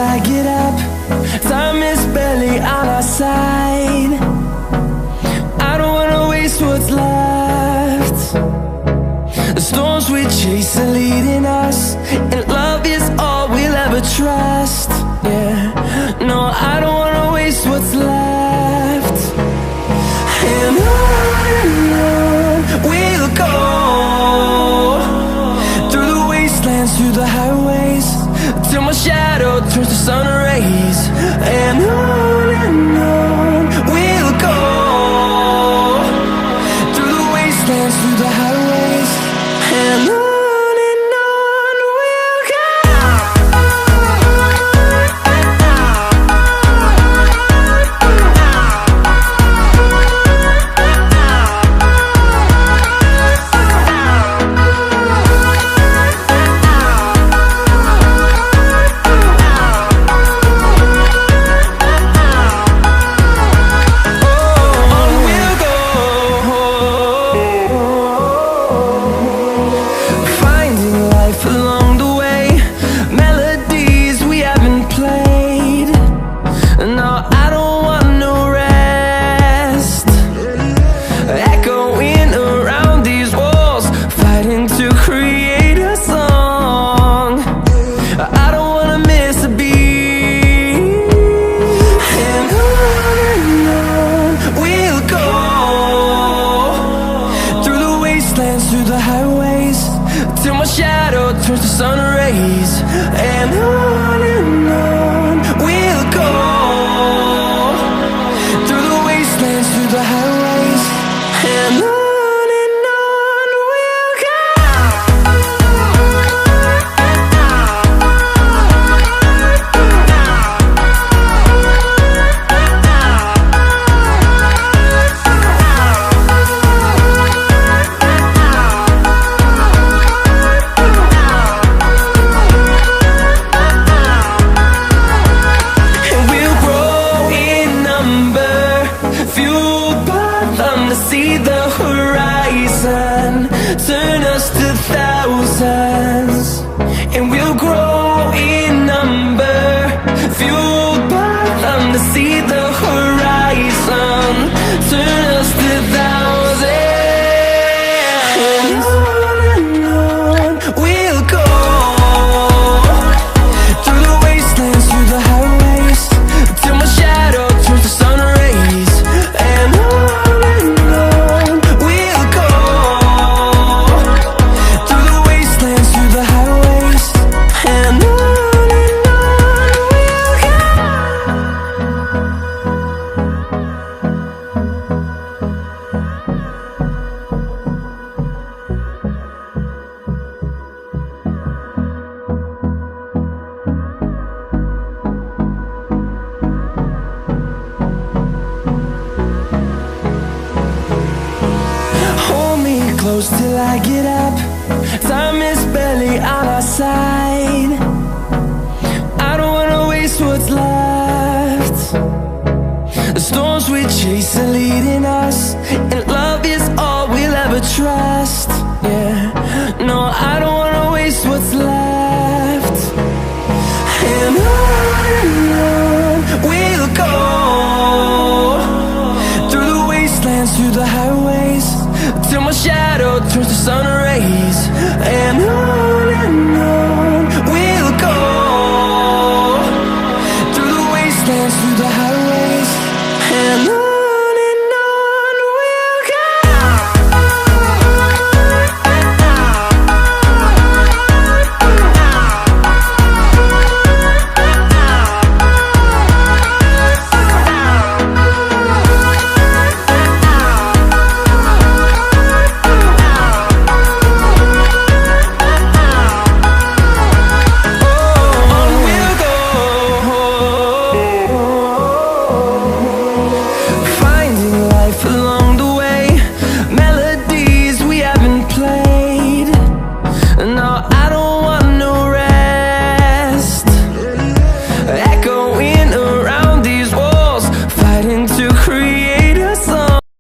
I get up. Time is barely on our side. I don't wanna waste what's left. The storms we chase are leading us, and love is all we'll ever trust. Yeah, no, I don't wanna waste what's left. And on we'll go, through the wastelands, through the highways, till my shadow turns to sun rays. And on we'll go, through the wastelands, through the highways, and on we'll go. Through the highways, till my shadow turns to sun rays. And on we'll go, through the wastelands, through the highways, and on we'll go. See the horizon turn us to thousands, and we'll grow in number, fueled by them. To see the horizon turn us to thousands, and on we'll go, through the wastelands, through the highways, till my shadow turns to sun rays. And close till I get up. Time is barely on our side. I don't wanna waste what's left. The storms we chase are leading us, and love is all we'll ever trust. Yeah, no, I don't wanna waste what's left. And on we'll go, through the wastelands, through the highways, till my shadow turns to sun rays. And on we'll go, through the wastelands, through the highways, and on. Create